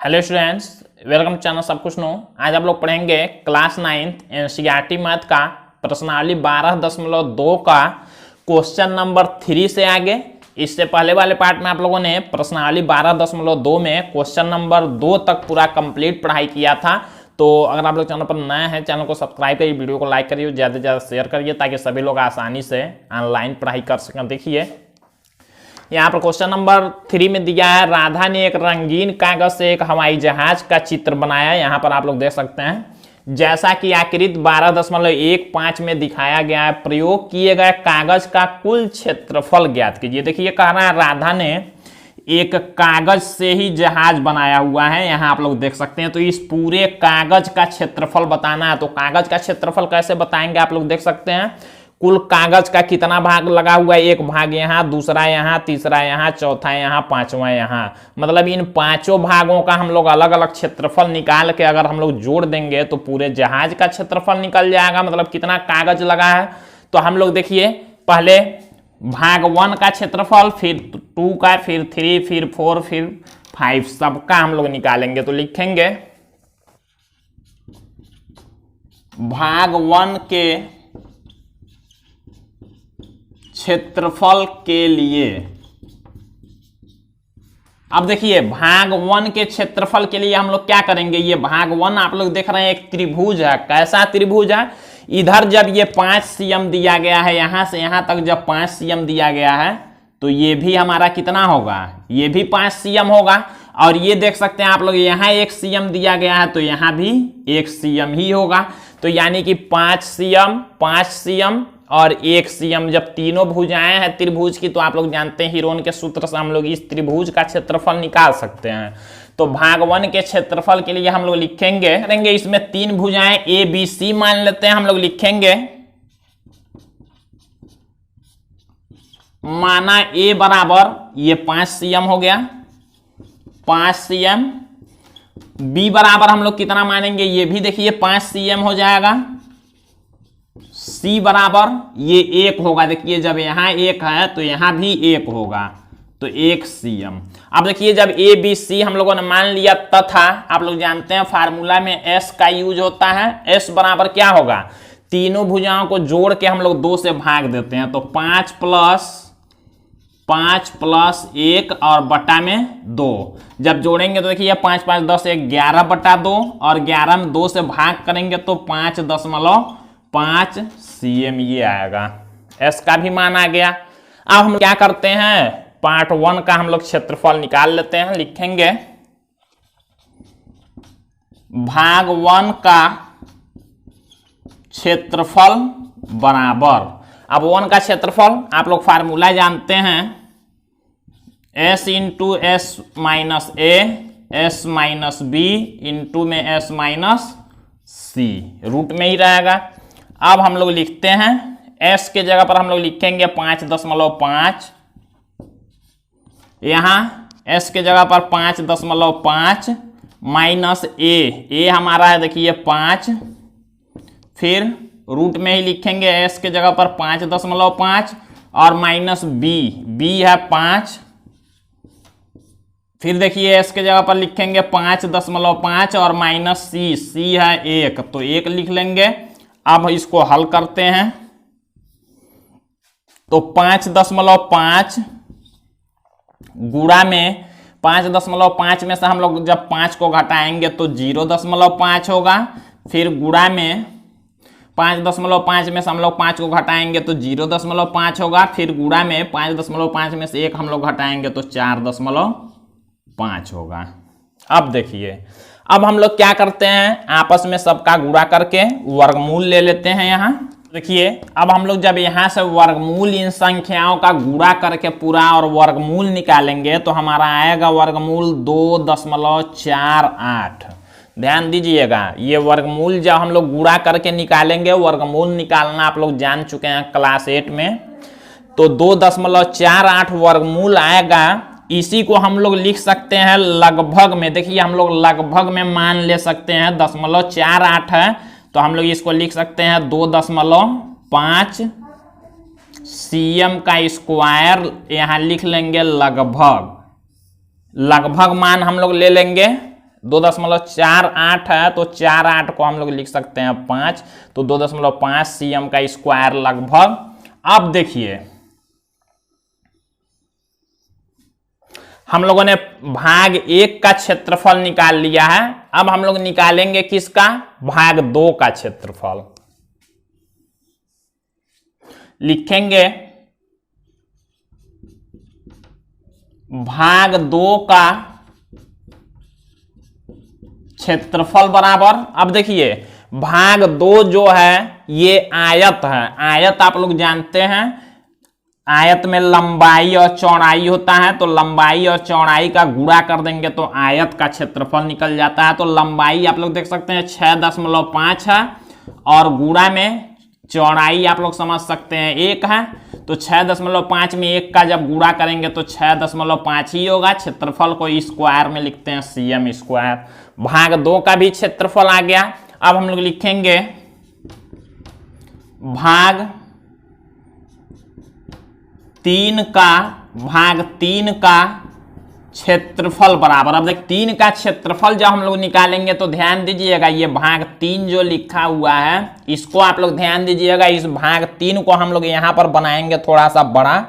Hello students, welcome channel सब कुछ no. आज आप लोग पढ़ेंगे क्लास 9th एनसीईआरटी मैथ का प्रश्नावली 12.2 का क्वेश्चन नंबर 3 से आगे। इससे पहले वाले पार्ट में आप लोगों ने प्रश्नावली 12.2 में क्वेश्चन नंबर 2 तक पूरा कंप्लीट पढ़ाई किया था। तो अगर आप लोग चैनल पर नए हैं, चैनल को सब्सक्राइब करिए, वीडियो को लाइक करिए, ज़्यादा से ज़्यादा शेयर करिए ताकि सभी लोग आसानी से ऑनलाइन पढ़ाई कर सकें। देखिए यहाँ पर क्वेश्चन नंबर 3 में दिया है, राधा ने एक रंगीन कागज से एक हवाई जहाज का चित्र बनाया। यहाँ पर आप लोग देख सकते हैं जैसा कि आकृति 12.15 में दिखाया गया है। प्रयोग किए गए कागज का कुल क्षेत्रफल ज्ञात कीजिए। देखिए कह रहा है राधा ने एक कागज से ही जहाज बनाया हुआ है, यहाँ आप लोग देख सकते हैं। तो इस पूरे कागज का क्षेत्रफल बताना है। तो कागज का क्षेत्रफल कैसे बताएंगे आप लोग देख सकते हैं। कुल कागज का कितना भाग लगा हुआ है, एक भाग यहाँ, दूसरा यहाँ, तीसरा यहाँ, चौथा यहाँ, पांचवा यहाँ। मतलब इन पांचों भागों का हम लोग अलग अलग क्षेत्रफल निकाल के अगर हम लोग जोड़ देंगे तो पूरे जहाज का क्षेत्रफल निकल जाएगा। मतलब कितना कागज लगा है। तो हम लोग देखिए पहले भाग 1 का क्षेत्रफल, फिर 2 का, फिर 3, फिर 4, फिर 5 सबका हम लोग निकालेंगे। तो लिखेंगे भाग 1 के क्षेत्रफल के लिए। अब देखिए भाग 1 के क्षेत्रफल के लिए हम लोग क्या करेंगे। ये भाग 1 आप लोग देख रहे हैं एक त्रिभुज है। कैसा त्रिभुज है। इधर जब ये 5 cm दिया गया है, यहां से यहां तक जब 5 cm दिया गया है तो ये भी हमारा कितना होगा, ये भी 5 cm होगा। और ये देख सकते हैं आप लोग यहाँ 1 cm दिया गया है तो यहाँ भी 1 cm ही होगा। तो यानी कि 5 cm, 5 cm और 1 cm जब तीनों भुजाएं हैं त्रिभुज की, तो आप लोग जानते हैं हीरोन के सूत्र से हम लोग इस त्रिभुज का क्षेत्रफल निकाल सकते हैं। तो भाग 1 के क्षेत्रफल के लिए हम लोग लिखेंगे इसमें 3 भुजाएं ए बी सी मान लेते हैं। हम लोग लिखेंगे माना ए बराबर ये 5 cm हो गया, 5 cm। बी बराबर हम लोग कितना मानेंगे, ये भी देखिए 5 cm हो जाएगा। सी बराबर ये 1 होगा। देखिए जब यहाँ 1 है तो यहाँ भी 1 होगा, तो 1 cm। अब देखिए जब ए बी सी हम लोगों ने मान लिया तथा आप लोग जानते हैं फार्मूला में एस का यूज होता है। एस बराबर क्या होगा, तीनों भुजाओं को जोड़ के हम लोग 2 से भाग देते हैं। तो 5 प्लस 1 और बटा में 2 जब जोड़ेंगे तो देखिए 5 5 10 11 बटा 2 और 11 में 2 से भाग करेंगे तो 5.5 cm ये आएगा। एस का भी मान आ गया। अब हम क्या करते हैं, पार्ट 1 का हम लोग क्षेत्रफल निकाल लेते हैं। लिखेंगे भाग 1 का क्षेत्रफल बराबर। अब 1 का क्षेत्रफल आप लोग फार्मूला जानते हैं, s इंटू एस माइनस ए, एस माइनस बी इंटू में एस माइनस सी, रूट में ही रहेगा। अब हम लोग लिखते हैं s के जगह पर हम लोग लिखेंगे 5.5, यहाँ s के जगह पर 5.5 माइनस ए हमारा है देखिए 5, फिर रूट में ही लिखेंगे s के जगह पर 5.5 और माइनस बी है 5, फिर देखिए s के जगह पर लिखेंगे 5.5 और माइनस सी है 1, तो 1 लिख लेंगे। अब इसको हल करते हैं तो 5.5 गुणा में 5.5 में से हम लोग जब 5 को घटाएंगे तो 0.5 होगा। फिर गुणा में 5.5 में से हम लोग 5 को घटाएंगे तो 0.5 होगा। फिर गुणा में 5.5 में से 1 हम लोग घटाएंगे तो 4.5 होगा। अब देखिए अब हम लोग क्या करते हैं, आपस में सबका गुणा करके वर्गमूल ले लेते हैं। यहाँ देखिए अब हम लोग जब यहाँ से वर्गमूल इन संख्याओं का गुणा करके पूरा और वर्गमूल निकालेंगे तो हमारा आएगा वर्गमूल 2.48। ध्यान दीजिएगा, ये वर्गमूल जब हम लोग गुणा करके निकालेंगे, वर्गमूल निकालना आप लोग जान चुके हैं क्लास 8 में, तो 2.48 वर्गमूल आएगा। इसी को हम लोग लिख सकते हैं लगभग में। देखिए हम लोग लगभग में मान ले सकते हैं, 0.48 है तो हम लोग इसको लिख सकते हैं 2.5 cm का स्क्वायर, यहाँ लिख लेंगे लगभग। लगभग मान हम लोग ले लेंगे 2.48 है, तो 48 को हम लोग लिख सकते हैं 5, तो 2.5 cm का स्क्वायर लगभग। अब देखिए हम लोगों ने भाग 1 का क्षेत्रफल निकाल लिया है, अब हम लोग निकालेंगे किसका, भाग 2 का क्षेत्रफल। लिखेंगे भाग 2 का क्षेत्रफल बराबर, अब देखिए भाग 2 जो है ये आयत है, आयत आप लोग जानते हैं, आयत में लंबाई और चौड़ाई होता है, तो लंबाई और चौड़ाई का गुणा कर देंगे तो आयत का क्षेत्रफल निकल जाता है। तो लंबाई आप लोग देख सकते हैं 6.5 है और गुणा में चौड़ाई आप लोग समझ सकते हैं 1 है, तो 6.5 में 1 का जब गुणा करेंगे तो 6.5 ही होगा। क्षेत्रफल को स्क्वायर में लिखते हैं cm स्क्वायर। भाग 2 का भी क्षेत्रफल आ गया। अब हम लोग लिखेंगे भाग 3 का क्षेत्रफल बराबर, अब देख 3 का क्षेत्रफल जब हम लोग निकालेंगे तो ध्यान दीजिएगा ये भाग 3 जो लिखा हुआ है इसको आप लोग ध्यान दीजिएगा, इस भाग 3 को हम लोग यहां पर बनाएंगे थोड़ा सा बड़ा।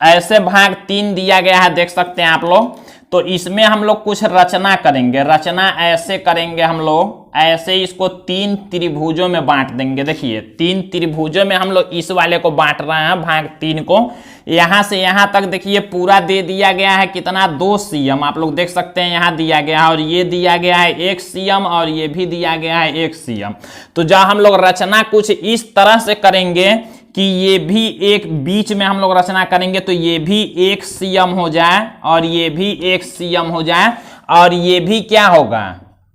ऐसे भाग 3 दिया गया है, देख सकते हैं आप लोग। तो इसमें हम लोग कुछ रचना करेंगे, रचना ऐसे करेंगे हम लोग, ऐसे इसको 3 त्रिभुजों में बांट देंगे। देखिए 3 त्रिभुजों में हम लोग इस वाले को बांट रहे हैं भाग 3 को, यहां से यहां तक देखिए पूरा दे दिया गया है कितना, 2 cm आप लोग देख सकते हैं यहां दिया गया है, और ये दिया गया है 1 cm और ये भी दिया गया है 1 cm। तो जब हम लोग रचना कुछ इस तरह से करेंगे कि ये भी एक बीच में हम लोग रचना करेंगे तो ये भी 1 cm हो जाए और ये भी 1 cm हो जाए और ये भी क्या होगा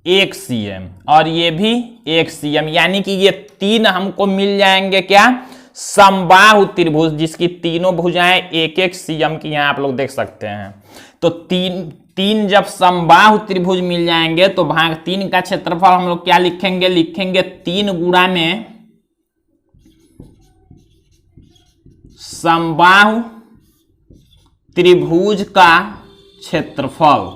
1 cm और ये भी 1 cm, यानी कि ये 3 हमको मिल जाएंगे क्या, समबाहु त्रिभुज जिसकी तीनों भुजाएं 1-1 cm की, यहाँ आप लोग देख सकते हैं। तो तीन जब समबाहु त्रिभुज मिल जाएंगे तो भाग 3 का क्षेत्रफल हम लोग क्या लिखेंगे, लिखेंगे 3 गुणा में समबाहु त्रिभुज का क्षेत्रफल।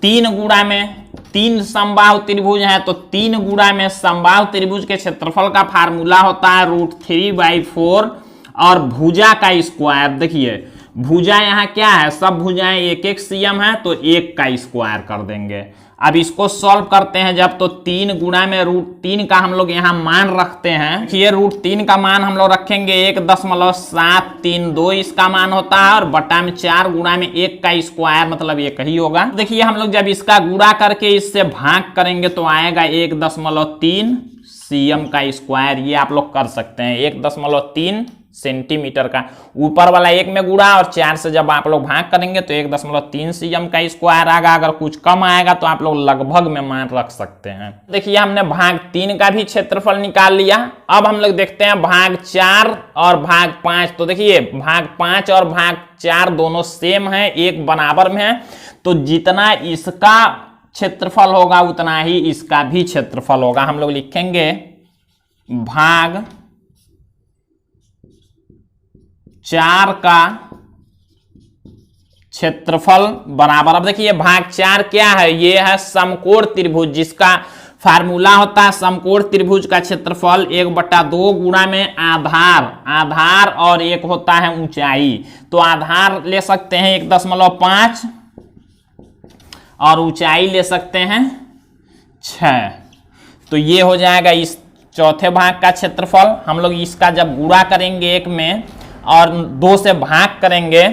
3 गुणा में 3 समबाहु त्रिभुज है तो 3 गुणा में समबाहु त्रिभुज के क्षेत्रफल का फार्मूला होता है √3/4 और भुजा का स्क्वायर। देखिए भुजा यहाँ क्या है, सब भुजाएं 1-1 cm है तो 1 का स्क्वायर कर देंगे। अब इसको सॉल्व करते हैं जब, तो 3 गुणा में √3 का हम लोग यहाँ मान रखते हैं। ये √3 का मान हम लोग रखेंगे 1.732 इसका मान होता है, और बटा में 4 गुणा में 1 का स्क्वायर मतलब 1 ही होगा। देखिए हम लोग जब इसका गुणा करके इससे भाग करेंगे तो आएगा 1.3 cm का स्क्वायर। ये आप लोग कर सकते हैं 1.3 सेंटीमीटर का, ऊपर वाला 1 में गुणा और 4 से जब आप लोग भाग करेंगे तो 1.3 cm का स्क्वायर आएगा। अगर कुछ कम आएगा तो आप लोग लगभग में मान रख सकते हैं। देखिए हमने भाग 3 का भी क्षेत्रफल निकाल लिया। अब हम लोग देखते हैं भाग 4 और भाग 5। तो देखिए भाग 5 और भाग 4 दोनों सेम है, एक बराबर में है, तो जितना इसका क्षेत्रफल होगा उतना ही इसका भी क्षेत्रफल होगा। हम लोग लिखेंगे भाग 4 का क्षेत्रफल बराबर, अब देखिए भाग 4 क्या है, ये है समकोण त्रिभुज जिसका फार्मूला होता है समकोण त्रिभुज का क्षेत्रफल 1/2 गुणा में आधार और एक होता है ऊंचाई। तो आधार ले सकते हैं 1.5 और ऊंचाई ले सकते हैं 6। तो ये हो जाएगा इस चौथे भाग का क्षेत्रफल। हम लोग इसका जब गुणा करेंगे 1 में और 2 से भाग करेंगे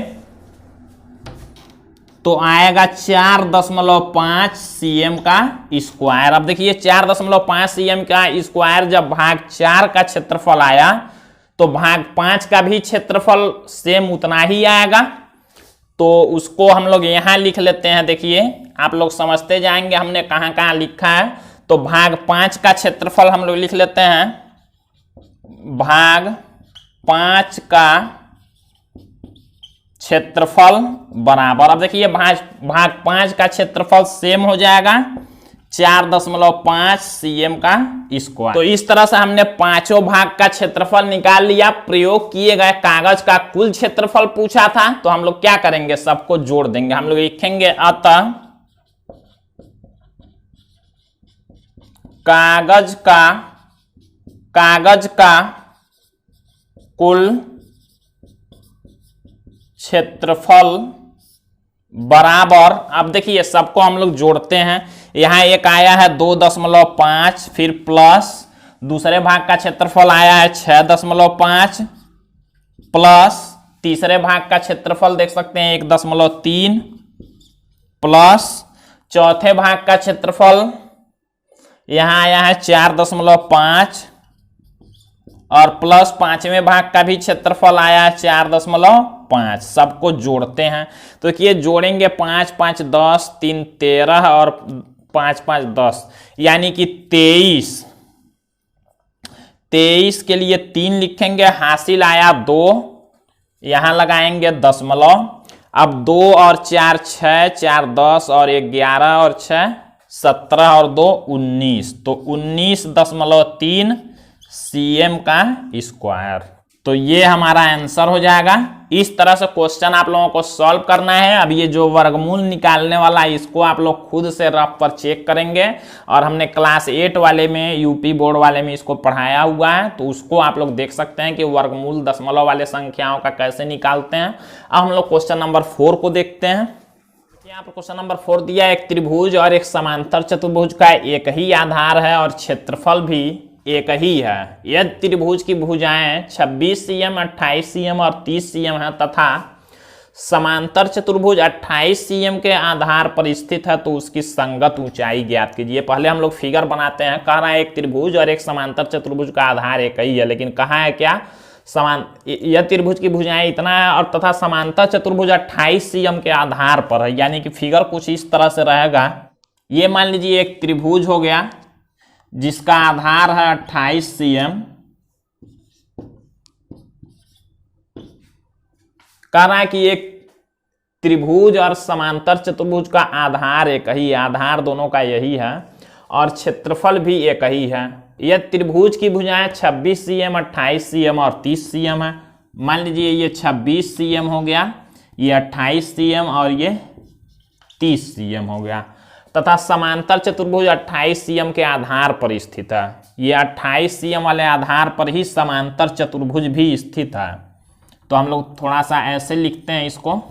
तो आएगा 4.5 cm का स्क्वायर। अब देखिए 4.5 cm का स्क्वायर जब भाग 4 का क्षेत्रफल आया तो भाग 5 का भी क्षेत्रफल सेम उतना ही आएगा। तो उसको हम लोग यहां लिख लेते हैं। देखिए आप लोग समझते जाएंगे हमने कहां कहां लिखा है। तो भाग 5 का क्षेत्रफल हम लोग लिख लेते हैं, भाग 5 का क्षेत्रफल बराबर, अब देखिए भाग 5 का क्षेत्रफल सेम हो जाएगा 4.5 cm का स्क्वायर। तो इस तरह से हमने पांचों भाग का क्षेत्रफल निकाल लिया। प्रयोग किए गए कागज का कुल क्षेत्रफल पूछा था, तो हम लोग क्या करेंगे, सबको जोड़ देंगे। हम लोग लिखेंगे अतः कागज का कुल क्षेत्रफल बराबर, अब देखिए सबको हम लोग जोड़ते हैं। यहां एक आया है 2.5, फिर प्लस दूसरे भाग का क्षेत्रफल आया है 6.5, प्लस तीसरे भाग का क्षेत्रफल देख सकते हैं 1.3, प्लस चौथे भाग का क्षेत्रफल यहां आया है 4.5, और प्लस पांचवें भाग का भी क्षेत्रफल आया है 4.5। सबको जोड़ते हैं, तो ये जोड़ेंगे 5 5 10, 3 13 और 5 5 10, यानी कि 23 के लिए 3 लिखेंगे, हासिल आया 2, यहां लगाएंगे दशमलव। अब 2 और 4 6, 4 10 और 11 और 6 17 और 2 19, तो 19.3 cm का स्क्वायर। तो ये हमारा आंसर हो जाएगा। इस तरह से क्वेश्चन आप लोगों को सॉल्व करना है। अब ये जो वर्गमूल निकालने वाला है इसको आप लोग खुद से रफ पर चेक करेंगे, और हमने क्लास 8 वाले में, यूपी बोर्ड वाले में इसको पढ़ाया हुआ है, तो उसको आप लोग देख सकते हैं कि वर्गमूल दशमलव वाले संख्याओं का कैसे निकालते हैं। अब हम लोग क्वेश्चन नंबर 4 को देखते हैं। यहाँ पर क्वेश्चन नंबर 4 दिया है, एक त्रिभुज और एक समांतर चतुर्भुज का एक ही आधार है और क्षेत्रफल भी एक ही है। यदि त्रिभुज की भुजाएं 26 cm, 28 cm और 30 cm है, तथा समांतर चतुर्भुज 28 cm के आधार पर स्थित है, तो उसकी संगत ऊंचाई ज्ञात कीजिए। पहले हम लोग फिगर बनाते हैं। कह रहा है एक त्रिभुज और एक समांतर चतुर्भुज का आधार एक ही है, लेकिन कहा है क्या, यह त्रिभुज की भुजाएं इतना है और तथा समांतर चतुर्भुज 28 cm के आधार पर है, यानी कि फिगर कुछ इस तरह से रहेगा। ये मान लीजिए एक त्रिभुज हो गया जिसका आधार है 28 cm। कह रहा है कि एक त्रिभुज और समांतर चतुर्भुज का आधार एक ही, आधार दोनों का यही है, और क्षेत्रफल भी एक ही है। यह त्रिभुज की भुजाएं 26 cm, 28 cm और 30 cm है। मान लीजिए ये 26 cm हो गया, ये 28 cm और ये 30 cm हो गया, तथा समांतर चतुर्भुज 28 cm के आधार पर स्थित है। ये 28 cm वाले आधार पर ही समांतर चतुर्भुज भी स्थित है। तो हम लोग थोड़ा सा ऐसे लिखते हैं इसको।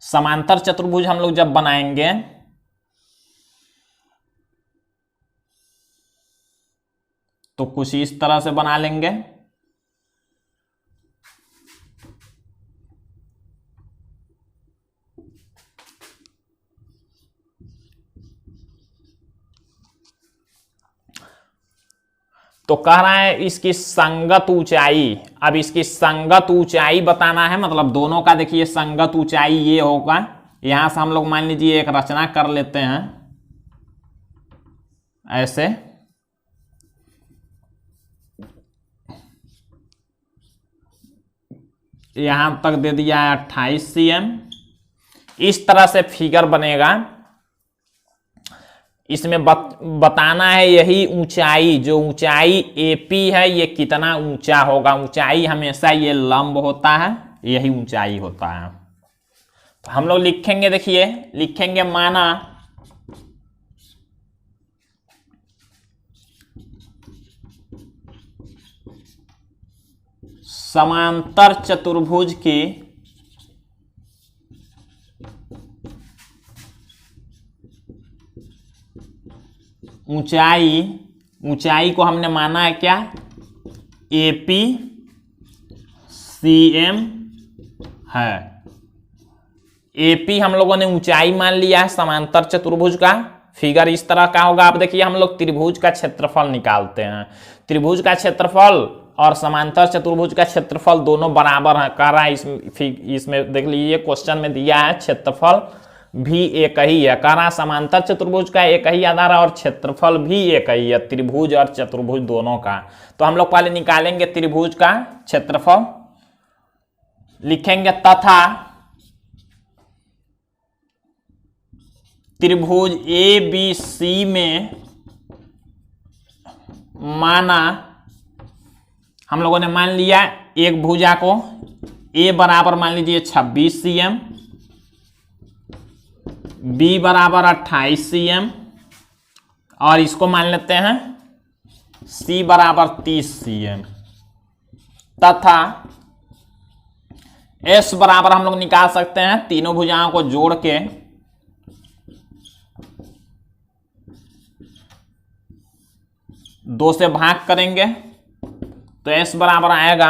समांतर चतुर्भुज हम लोग जब बनाएंगे तो कुछ इस तरह से बना लेंगे। तो कह रहा है इसकी संगत ऊंचाई। अब इसकी संगत ऊंचाई बताना है, मतलब दोनों का देखिए संगत ऊंचाई ये होगा। यहां से हम लोग मान लीजिए एक रचना कर लेते हैं ऐसे। यहां तक दे दिया है 28 cm। इस तरह से फिगर बनेगा। इसमें बताना है यही ऊंचाई, जो ऊंचाई AP है ये कितना ऊंचा होगा। ऊंचाई हमेशा ये लंब होता है, यही ऊंचाई होता है। तो हम लोग लिखेंगे, देखिए लिखेंगे, माना समांतर चतुर्भुज की ऊंचाई को हमने माना है क्या, AP CM है। AP हम लोगों ने ऊंचाई मान लिया है समांतर चतुर्भुज का। फिगर इस तरह का होगा। आप देखिए हम लोग त्रिभुज का क्षेत्रफल निकालते हैं। त्रिभुज का क्षेत्रफल और समांतर चतुर्भुज का क्षेत्रफल दोनों बराबर है। कह रहा है इसमें देख लीजिए क्वेश्चन में दिया है क्षेत्रफल भी एक ही है। कह रहा है समांतर चतुर्भुज का एक ही आधार है और क्षेत्रफल भी एक ही है, त्रिभुज और चतुर्भुज दोनों का। तो हम लोग पहले निकालेंगे त्रिभुज का क्षेत्रफल। लिखेंगे तथा त्रिभुज ए बी सी में माना, हम लोगों ने मान लिया एक भुजा को ए बराबर मान लीजिए 26 cm, बी बराबर 28 cm और इसको मान लेते हैं सी बराबर 30 cm तथा एस बराबर हम लोग निकाल सकते हैं तीनों भुजाओं को जोड़ के 2 से भाग करेंगे तो एस बराबर आएगा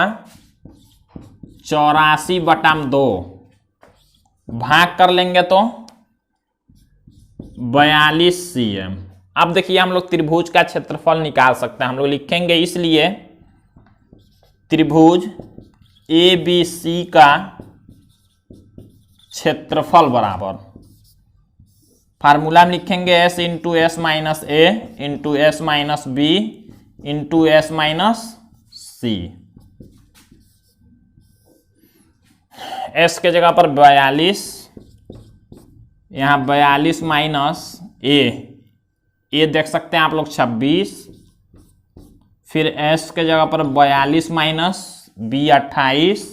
84/2, भाग कर लेंगे तो 42 cm। अब देखिए हम लोग त्रिभुज का क्षेत्रफल निकाल सकते हैं। हम लोग लिखेंगे इसलिए त्रिभुज ए बी सी का क्षेत्रफल बराबर, फार्मूला में लिखेंगे S into S minus A into S minus B into S minus C. S के जगह पर 42, यहां 42 माइनस ए देख सकते हैं आप लोग 26, फिर एस के जगह पर 42 माइनस बी 28,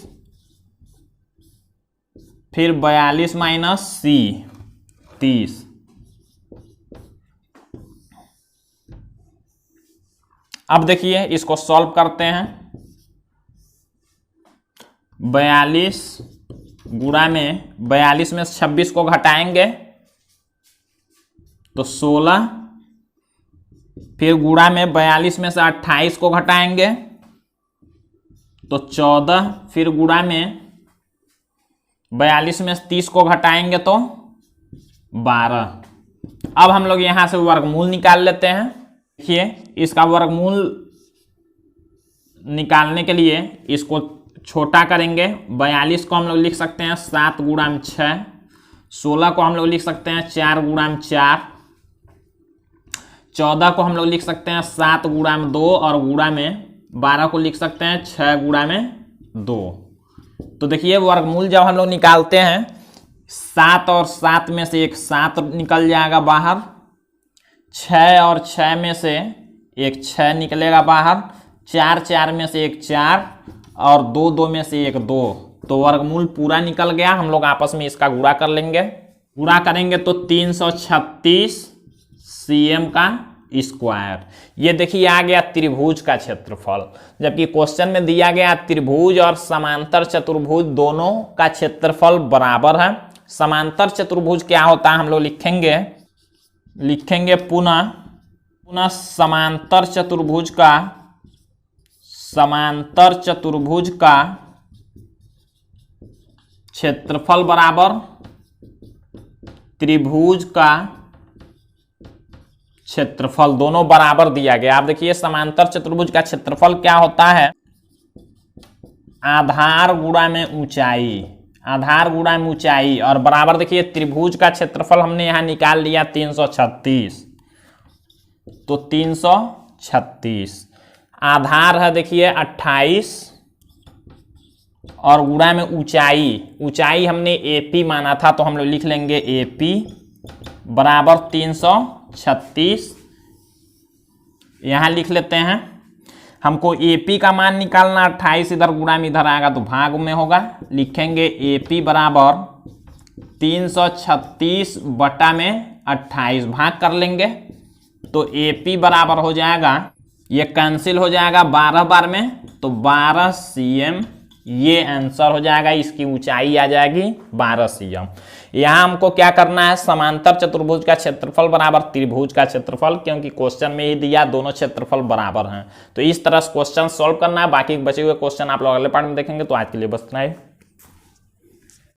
फिर 42 माइनस सी 30। अब देखिए इसको सॉल्व करते हैं। 42 गुणा में 42 में 26 को घटाएंगे तो 16, फिर गुणा में 42 में से 28 को घटाएंगे तो 14, फिर गुणा में 42 में से 30 को घटाएंगे तो 12। अब हम लोग यहां से वर्गमूल निकाल लेते हैं। देखिए इसका वर्गमूल निकालने के लिए इसको छोटा करेंगे। 42 को हम लोग लिख सकते हैं 7 गुणा में 6, 16 को हम लोग लिख सकते हैं 4 गुणा में 4, 14 को हम लोग लिख सकते हैं 7 गुणा में 2 और गुणा में 12 को लिख सकते हैं 6 गुणा में 2। तो देखिए वर्गमूल जब हम लोग निकालते हैं 7 और 7 में से एक 7 निकल जाएगा बाहर, 6 और 6 में से एक 6 निकलेगा बाहर, 4 4 में से एक 4 और 2 2 में से एक 2। तो वर्गमूल पूरा निकल गया। हम लोग आपस में इसका गुणा कर लेंगे। गुणा करेंगे तो 336 cm का स्क्वायर। ये देखिए आ गया त्रिभुज का क्षेत्रफल। जबकि क्वेश्चन में दिया गया त्रिभुज और समांतर चतुर्भुज दोनों का क्षेत्रफल बराबर है। समांतर चतुर्भुज क्या होता है हम लोग लिखेंगे पुनः समांतर चतुर्भुज का क्षेत्रफल बराबर त्रिभुज का क्षेत्रफल, दोनों बराबर दिया गया। आप देखिए समांतर चतुर्भुज का क्षेत्रफल क्या होता है, आधार गुणा में ऊंचाई, आधार गुणा में ऊंचाई, और बराबर देखिए त्रिभुज का क्षेत्रफल हमने यहां निकाल लिया 336, तो 336 आधार है देखिए 28 और गुणा में ऊंचाई हमने एपी माना था तो हम लोग लिख लेंगे एपी बराबर 336। यहां लिख लेते हैं। हमको एपी का मान निकालना 28, इधर गुणा में इधर आएगा तो भाग में होगा। लिखेंगे एपी बराबर 336 बटा में 28, भाग कर लेंगे तो एपी बराबर हो जाएगा, ये कैंसिल हो जाएगा 12 बार में तो 12 cm, ये आंसर हो जाएगा। इसकी ऊंचाई आ जाएगी 12 cm। यहाँ हमको क्या करना है, समांतर चतुर्भुज का क्षेत्रफल बराबर त्रिभुज का क्षेत्रफल, क्योंकि क्वेश्चन में ही दिया दोनों क्षेत्रफल बराबर हैं। तो इस तरह से क्वेश्चन सॉल्व करना है। बाकी बचे हुए क्वेश्चन आप लोग अगले पार्ट में देखेंगे। तो आज के लिए बस इतना ही।